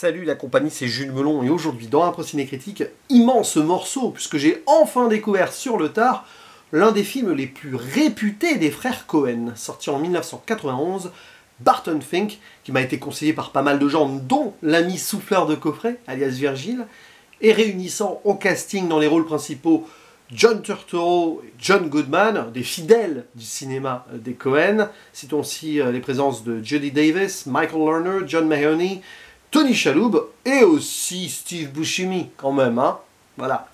Salut la compagnie, c'est Jules Melon et aujourd'hui dans Impro Ciné Critique, immense morceau puisque j'ai enfin découvert sur le tard l'un des films les plus réputés des frères Coen, sorti en 1991, Barton Fink, qui m'a été conseillé par pas mal de gens, dont l'ami souffleur de coffret, alias Virgile, et réunissant au casting dans les rôles principaux John Turturro et John Goodman, des fidèles du cinéma des Coen. Citons aussi les présences de Judy Davis, Michael Lerner, John Mahoney, Tony Shalhoub et aussi Steve Buscemi quand même, hein. Voilà.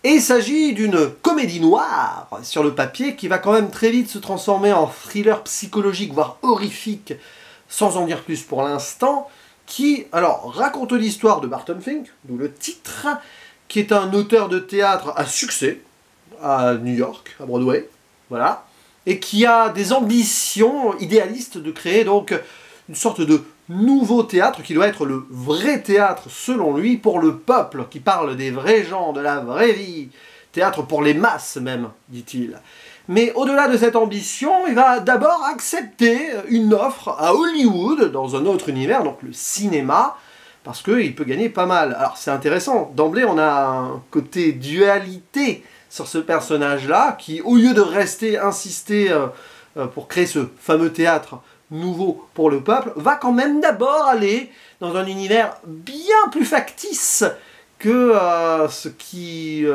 Et il s'agit d'une comédie noire sur le papier qui va quand même très vite se transformer en thriller psychologique, voire horrifique, sans en dire plus pour l'instant, qui alors raconte l'histoire de Barton Fink, d'où le titre, qui est un auteur de théâtre à succès à New York, à Broadway, voilà, et qui a des ambitions idéalistes de créer donc une sorte de nouveau théâtre qui doit être le vrai théâtre selon lui pour le peuple, qui parle des vrais gens, de la vraie vie, théâtre pour les masses même, dit-il. Mais au-delà de cette ambition, il va d'abord accepter une offre à Hollywood, dans un autre univers, donc le cinéma, parce qu'il peut gagner pas mal. Alors c'est intéressant, d'emblée on a un côté dualité sur ce personnage-là, qui au lieu de rester insister pour créer ce fameux théâtre nouveau pour le peuple, va quand même d'abord aller dans un univers bien plus factice que ce qui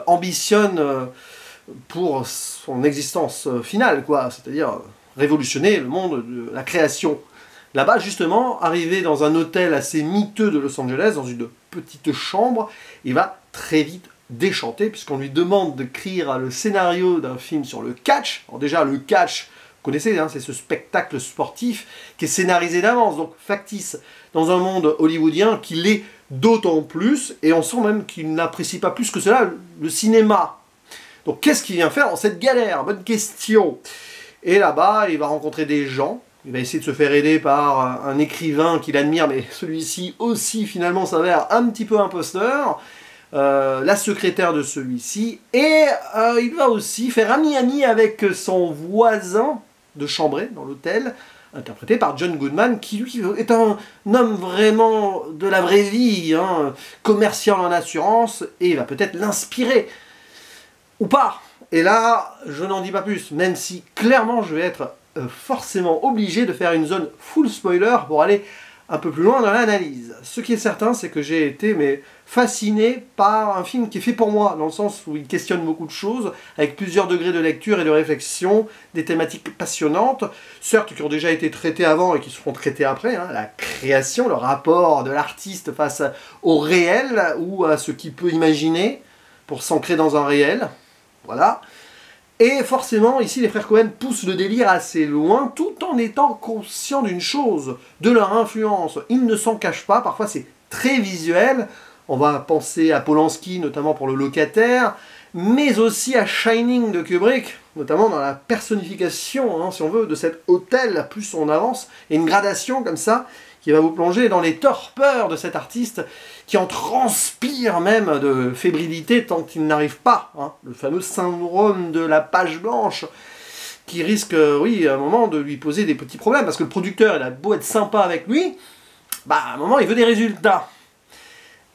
ambitionne pour son existence finale, quoi, c'est-à-dire révolutionner le monde de la création. Là-bas, justement, arrivé dans un hôtel assez miteux de Los Angeles, dans une petite chambre, il va très vite déchanter, puisqu'on lui demande d'écrire le scénario d'un film sur le catch. Alors déjà, le catch, vous connaissez, hein, c'est ce spectacle sportif qui est scénarisé d'avance, donc factice, dans un monde hollywoodien qui l'est d'autant plus, et on sent même qu'il n'apprécie pas plus que cela le cinéma. Donc qu'est-ce qu'il vient faire dans cette galère? Bonne question. Et là-bas, il va rencontrer des gens. Il va essayer de se faire aider par un écrivain qu'il admire, mais celui-ci aussi finalement s'avère un petit peu imposteur, la secrétaire de celui-ci, et il va aussi faire ami-ami avec son voisin de chambrée dans l'hôtel, interprété par John Goodman, qui lui est un homme vraiment de la vraie vie, hein, commercial en assurance, et il va peut-être l'inspirer, ou pas. Et là, je n'en dis pas plus, même si clairement je vais être forcément obligé de faire une zone full spoiler pour aller un peu plus loin dans l'analyse. Ce qui est certain, c'est que j'ai été fasciné par un film qui est fait pour moi, dans le sens où il questionne beaucoup de choses, avec plusieurs degrés de lecture et de réflexion, des thématiques passionnantes, certes qui ont déjà été traitées avant et qui seront traitées après, hein, la création, le rapport de l'artiste face au réel ou à ce qu'il peut imaginer pour s'ancrer dans un réel, voilà. Et forcément, ici, les frères Coen poussent le délire assez loin, tout en étant conscients d'une chose, de leur influence. Ils ne s'en cachent pas, parfois c'est très visuel. On va penser à Polanski, notamment pour Le Locataire, mais aussi à Shining de Kubrick, notamment dans la personnification, hein, si on veut, de cet hôtel, plus on avance, et une gradation comme ça, qui va vous plonger dans les torpeurs de cet artiste, qui en transpire même de fébrilité tant qu'il n'arrive pas, hein, le fameux syndrome de la page blanche, qui risque, oui, à un moment de lui poser des petits problèmes, parce que le producteur, il a beau être sympa avec lui, à un moment, il veut des résultats.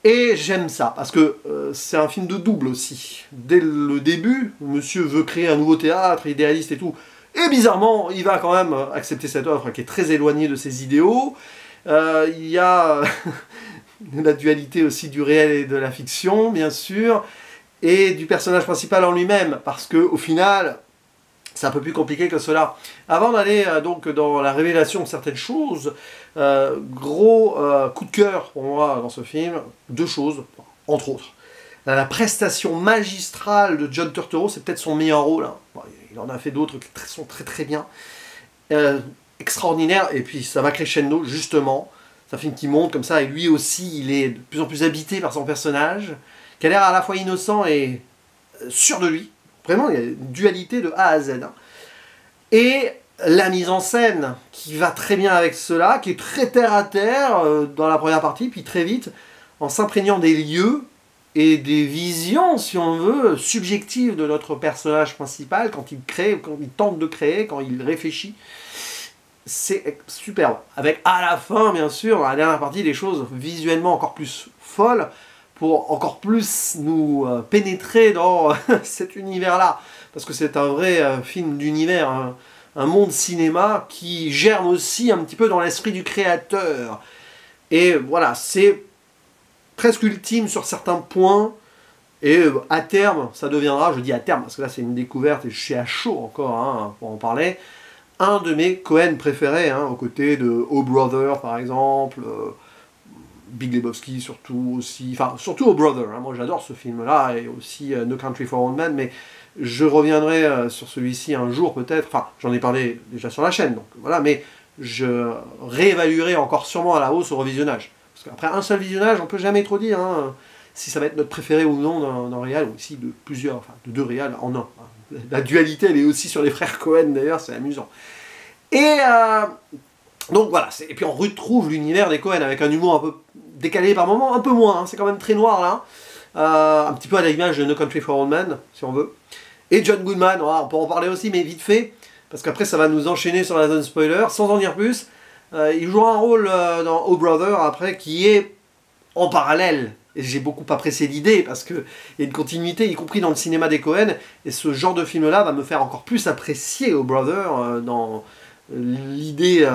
Et j'aime ça, parce que c'est un film de double aussi. Dès le début, monsieur veut créer un nouveau théâtre, idéaliste et tout, et bizarrement, il va quand même accepter cette offre qui est très éloignée de ses idéaux. Il y a la dualité aussi du réel et de la fiction, bien sûr, et du personnage principal en lui-même, parce que au final, c'est un peu plus compliqué que cela. Avant d'aller donc dans la révélation de certaines choses, gros coup de cœur pour moi dans ce film, deux choses, entre autres. La prestation magistrale de John Turturro, c'est peut-être son meilleur rôle, hein. Bon, il en a fait d'autres qui sont très très bien. Extraordinaire, et puis ça va crescendo justement. C'est un film qui monte comme ça, et lui aussi il est de plus en plus habité par son personnage, qui a l'air à la fois innocent et sûr de lui. Vraiment, il y a une dualité de A à Z, hein. Et la mise en scène qui va très bien avec cela, qui est très terre à terre dans la première partie, puis très vite, en s'imprégnant des lieux et des visions, si on veut, subjectives de notre personnage principal, quand il crée, quand il tente de créer, quand il réfléchit. c'est superbe. Avec à la fin, bien sûr, dans la dernière partie, des choses visuellement encore plus folles, pour encore plus nous pénétrer dans cet univers-là. Parce que c'est un vrai film d'univers, un monde cinéma qui germe aussi un petit peu dans l'esprit du créateur. Et voilà, c'est presque ultime sur certains points. Et à terme, ça deviendra, je dis à terme, parce que là c'est une découverte et je suis à chaud encore hein, pour en parler, un de mes Coen préférés, hein, aux côtés de Oh Brother par exemple, Big Lebowski surtout aussi, enfin surtout Oh Brother, hein, moi j'adore ce film-là, et aussi No Country for Old Men, mais je reviendrai sur celui-ci un jour peut-être, enfin j'en ai parlé déjà sur la chaîne, donc voilà, mais je réévaluerai encore sûrement à la hausse au revisionnage. Parce qu'après un seul visionnage, on peut jamais trop dire hein, si ça va être notre préféré ou non d'un réal, ou ici de plusieurs, enfin de deux réals en un. La dualité, elle est aussi sur les frères Coen d'ailleurs, c'est amusant. Et donc voilà, et puis on retrouve l'univers des Coen avec un humour un peu décalé par moments, un peu moins, hein, c'est quand même très noir là, un petit peu à l'image de No Country for Old Men, si on veut. Et John Goodman, voilà, on peut en parler aussi, mais vite fait, parce qu'après ça va nous enchaîner sur la zone spoiler, sans en dire plus. Il jouera un rôle dans Oh Brother après qui est en parallèle. Et j'ai beaucoup apprécié l'idée parce qu'il y a une continuité, y compris dans le cinéma des Coen, et ce genre de film-là va me faire encore plus apprécier Oh Brother dans l'idée,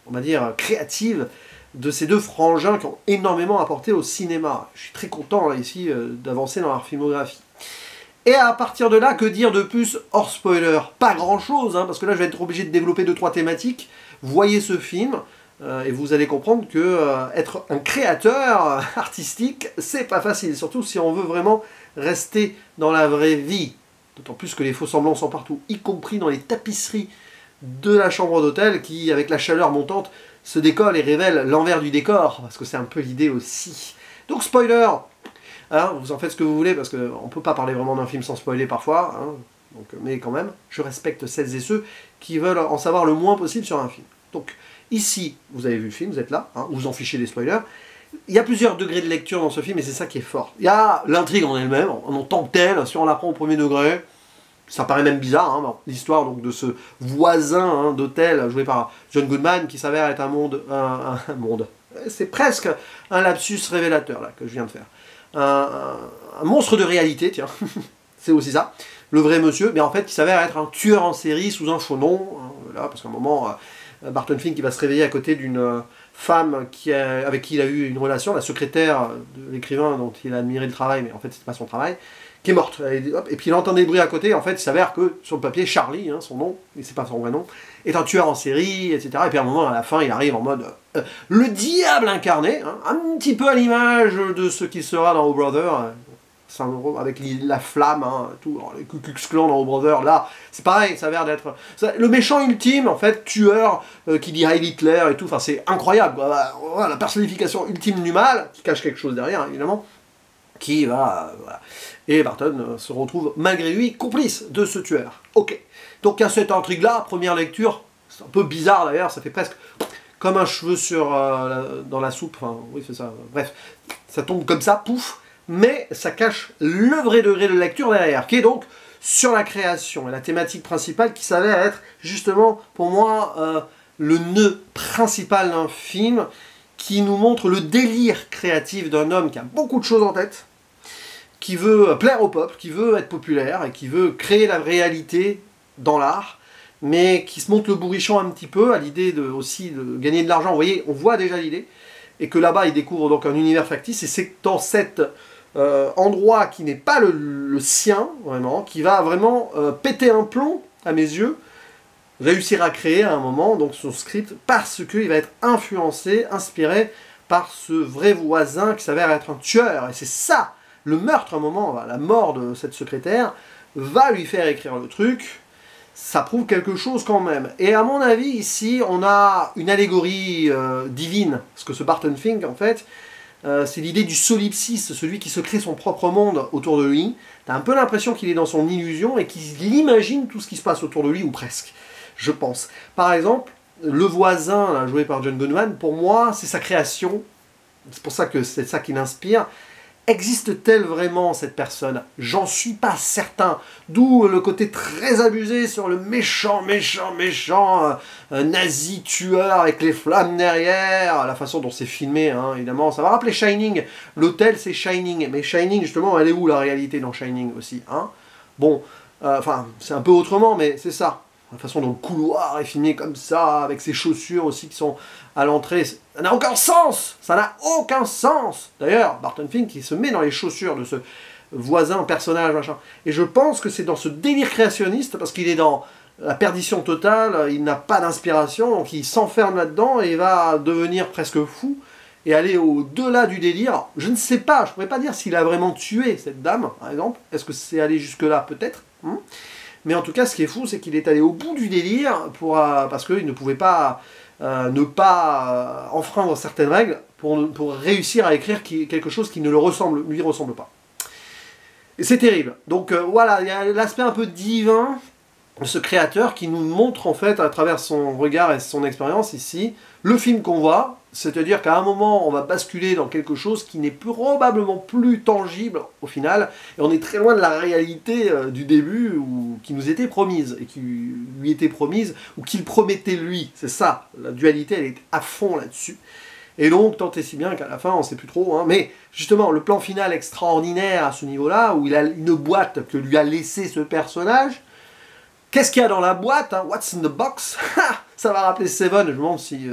on va dire, créative de ces deux frangins qui ont énormément apporté au cinéma. Je suis très content là, ici d'avancer dans leur filmographie. Et à partir de là, que dire de plus hors spoiler? Pas grand-chose, hein, parce que là je vais être obligé de développer 2-3 thématiques. Voyez ce film. Et vous allez comprendre que être un créateur artistique, c'est pas facile, surtout si on veut vraiment rester dans la vraie vie. D'autant plus que les faux semblants sont partout, y compris dans les tapisseries de la chambre d'hôtel qui, avec la chaleur montante, se décollent et révèlent l'envers du décor, parce que c'est un peu l'idée aussi. Donc spoiler, hein, vous en faites ce que vous voulez, parce qu'on ne peut pas parler vraiment d'un film sans spoiler parfois, hein, donc, mais quand même, je respecte celles et ceux qui veulent en savoir le moins possible sur un film. Donc, ici, vous avez vu le film, vous êtes là, hein, vous en fichez des spoilers. Il y a plusieurs degrés de lecture dans ce film et c'est ça qui est fort. Il y a l'intrigue en elle-même, en tant que telle, si on la prend au premier degré, ça paraît même bizarre, hein, l'histoire donc de ce voisin hein, d'hôtel joué par John Goodman qui s'avère être un monde, c'est presque un lapsus révélateur là que je viens de faire. Un monstre de réalité, tiens, c'est aussi ça, le vrai monsieur, mais en fait qui s'avère être un tueur en série sous un faux nom, hein, là, parce qu'à un moment... Barton Fink qui va se réveiller à côté d'une femme avec qui il a eu une relation, la secrétaire de l'écrivain dont il a admiré le travail, mais en fait c'était pas son travail, qui est morte. Et puis il entend des bruits à côté, en fait il s'avère que sur le papier, Charlie, hein, son nom, et c'est pas son vrai nom, est un tueur en série, etc. Et puis à un moment, à la fin, il arrive en mode le diable incarné, hein, un petit peu à l'image de ce qui sera dans Oh Brother, avec la flamme, hein, tout, les Ku Klux Klan dans Oh Brother, là, c'est pareil, ça a l'air d'être... Le méchant ultime, en fait, tueur, qui dit Heil Hitler et tout, enfin c'est incroyable, voilà, la personnification ultime du mal, qui cache quelque chose derrière, évidemment, qui va... voilà. Et Barton se retrouve, malgré lui, complice de ce tueur. Ok, donc il y a cette intrigue-là, première lecture, c'est un peu bizarre d'ailleurs, ça fait presque comme un cheveu dans la soupe, enfin, oui c'est ça, bref, ça tombe comme ça, pouf, mais ça cache le vrai degré de lecture derrière, qui est donc sur la création, et la thématique principale qui s'avère être justement, pour moi, le nœud principal d'un film, qui nous montre le délire créatif d'un homme qui a beaucoup de choses en tête, qui veut plaire au peuple, qui veut être populaire, et qui veut créer la réalité dans l'art, mais qui se monte le bourrichon un petit peu, à l'idée aussi de gagner de l'argent. Vous voyez, on voit déjà l'idée, et que là-bas, il découvre donc un univers factice, et c'est dans cet endroit qui n'est pas le sien, vraiment, qui va vraiment péter un plomb, à mes yeux, réussir à créer à un moment donc son script, parce qu'il va être influencé, inspiré par ce vrai voisin qui s'avère être un tueur. Et c'est ça, le meurtre à un moment, la mort de cette secrétaire, va lui faire écrire le truc. Ça prouve quelque chose quand même. Et à mon avis, ici, on a une allégorie divine. Parce que ce Barton Fink, en fait, c'est l'idée du solipsiste, celui qui se crée son propre monde autour de lui. T'as un peu l'impression qu'il est dans son illusion et qu'il imagine tout ce qui se passe autour de lui, ou presque, je pense. Par exemple, le voisin, là, joué par John Goodman, pour moi, c'est sa création. C'est pour ça que c'est ça qui l'inspire. Existe-t-elle vraiment cette personne? J'en suis pas certain. D'où le côté très abusé sur le méchant nazi tueur avec les flammes derrière, la façon dont c'est filmé, hein, évidemment. Ça va rappeler Shining. L'hôtel, c'est Shining. Mais Shining, justement, elle est où la réalité dans Shining aussi, hein? Bon, enfin, c'est un peu autrement, mais c'est ça. La façon dont le couloir est filmé comme ça, avec ses chaussures aussi qui sont à l'entrée, ça n'a aucun sens! Ça n'a aucun sens! D'ailleurs, Barton Fink, il se met dans les chaussures de ce voisin, personnage, machin. Et je pense que c'est dans ce délire créationniste, parce qu'il est dans la perdition totale, il n'a pas d'inspiration, donc il s'enferme là-dedans et il va devenir presque fou et aller au-delà du délire. Je ne sais pas, je ne pourrais pas dire s'il a vraiment tué cette dame, par exemple. Est-ce que c'est allé jusque-là? Peut-être. Mais en tout cas, ce qui est fou, c'est qu'il est allé au bout du délire parce qu'il ne pouvait pas ne pas enfreindre certaines règles pour réussir à écrire quelque chose qui ne lui ressemble pas. Et c'est terrible. Donc voilà, il y a l'aspect un peu divin de ce créateur qui nous montre en fait, à travers son regard et son expérience ici, le film qu'on voit, c'est-à-dire qu'à un moment, on va basculer dans quelque chose qui n'est probablement plus tangible au final, et on est très loin de la réalité du début qui nous était promise, et qui lui était promise, ou qu'il promettait lui. C'est ça, la dualité, elle est à fond là-dessus. Et donc, tant et si bien qu'à la fin, on ne sait plus trop, hein, mais justement, le plan final extraordinaire à ce niveau-là, où il a une boîte que lui a laissé ce personnage. Qu'est-ce qu'il y a dans la boîte, hein? What's in the box? Ça va rappeler Seven. Je me demande si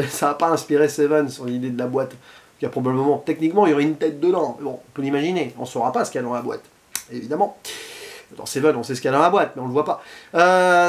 ça n'a pas inspiré Seven sur l'idée de la boîte. Il y a probablement, techniquement, il y aurait une tête dedans. Mais bon, on peut l'imaginer. On ne saura pas ce qu'il y a dans la boîte, évidemment. Dans Seven, on sait ce qu'il y a dans la boîte, mais on ne le voit pas.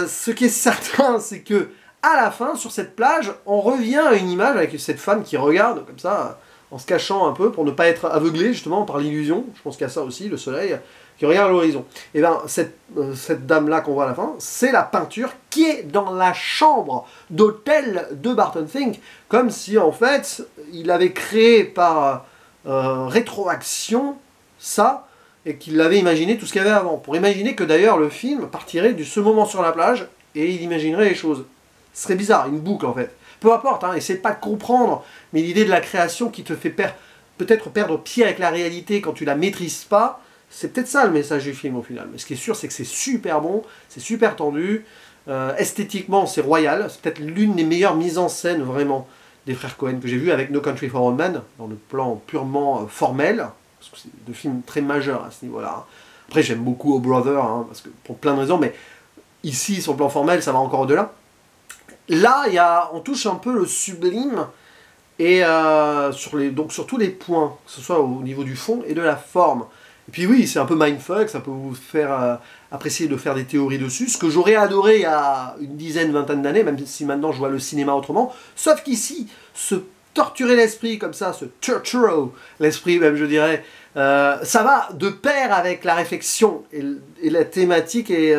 Ce qui est certain, c'est que à la fin, sur cette plage, on revient à une image avec cette femme qui regarde comme ça, en se cachant un peu pour ne pas être aveuglée justement par l'illusion. Je pense qu'il y a ça aussi, le soleil qui regarde l'horizon. Et bien, cette dame-là qu'on voit à la fin, c'est la peinture qui est dans la chambre d'hôtel de Barton Fink, comme si, en fait, il avait créé par rétroaction ça, et qu'il avait imaginé tout ce qu'il y avait avant. Pour imaginer que, d'ailleurs, le film partirait de ce moment sur la plage, et il imaginerait les choses. Ce serait bizarre, une boucle, en fait. Peu importe, hein, essaie pas de comprendre, mais l'idée de la création qui te fait peut-être perdre pied avec la réalité quand tu la maîtrises pas, c'est peut-être ça le message du film au final. Mais ce qui est sûr, c'est que c'est super bon, c'est super tendu, esthétiquement c'est royal, c'est peut-être l'une des meilleures mises en scène vraiment des frères Coen que j'ai vu avec No Country for Old Men, dans le plan purement formel, parce que c'est deux films très majeurs à ce niveau-là. Hein. Après j'aime beaucoup Oh Brother, hein, parce que, pour plein de raisons, mais ici sur le plan formel ça va encore au-delà. Là on touche un peu le sublime, et donc sur tous les points, que ce soit au niveau du fond et de la forme. Et puis oui, c'est un peu mindfuck, ça peut vous faire apprécier de faire des théories dessus, ce que j'aurais adoré il y a une dizaine, vingtaine d'années, même si maintenant je vois le cinéma autrement, sauf qu'ici, se torturer l'esprit comme ça, se torture l'esprit même je dirais, ça va de pair avec la réflexion et la thématique et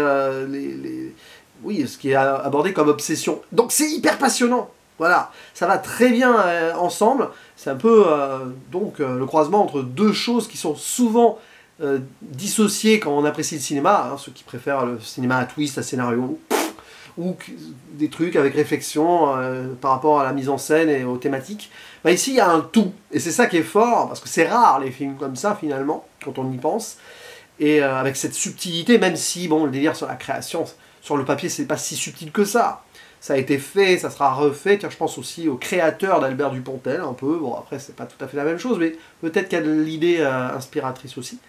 oui, ce qui est abordé comme obsession. Donc c'est hyper passionnant. Voilà, ça va très bien ensemble. C'est un peu donc le croisement entre deux choses qui sont souvent dissociées quand on apprécie le cinéma, hein, ceux qui préfèrent le cinéma à twist, à scénario, ou des trucs avec réflexion par rapport à la mise en scène et aux thématiques. Bah ici, il y a un tout, et c'est ça qui est fort, parce que c'est rare les films comme ça finalement, quand on y pense, et avec cette subtilité, même si bon, le délire sur la création, sur le papier, c'est pas si subtil que ça. Ça a été fait, ça sera refait. Tiens, je pense aussi au créateur d'Albert Dupontel, un peu. Bon, après, c'est pas tout à fait la même chose, mais peut-être qu'il y a de l'idée inspiratrice aussi.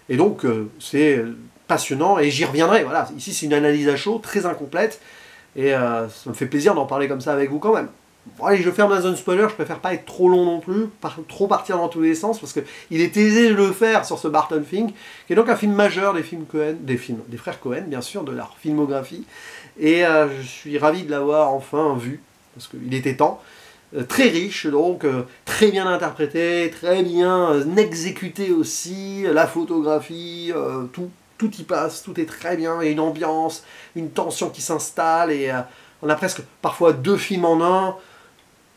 Et donc, c'est passionnant, et j'y reviendrai. Voilà, ici, c'est une analyse à chaud, très incomplète, et ça me fait plaisir d'en parler comme ça avec vous quand même. Bon, allez, je ferme la zone spoiler, je préfère pas être trop long non plus, trop partir dans tous les sens, parce qu'il est aisé de le faire sur ce Barton Fink, qui est donc un film majeur des frères Coen, bien sûr, de leur filmographie. Et je suis ravi de l'avoir enfin vu, parce qu'il était temps. Très riche, donc très bien interprété, très bien exécuté aussi, la photographie, tout y passe, tout est très bien, et une ambiance, une tension qui s'installe, et on a presque parfois deux films en un.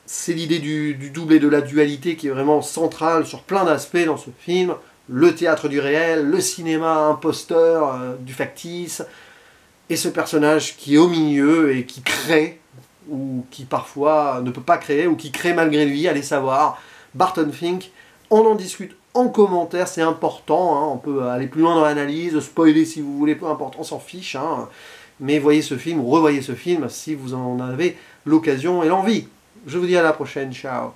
C'est l'idée du double et de la dualité qui est vraiment centrale sur plein d'aspects dans ce film. Le théâtre du réel, le cinéma imposteur, du factice, et ce personnage qui est au milieu et qui crée, ou qui parfois ne peut pas créer, ou qui crée malgré lui, allez savoir. Barton Fink, on en discute en commentaire, c'est important, hein. On peut aller plus loin dans l'analyse, spoiler si vous voulez, peu importe, on s'en fiche, hein. Mais voyez ce film, ou revoyez ce film si vous en avez l'occasion et l'envie. Je vous dis à la prochaine, ciao.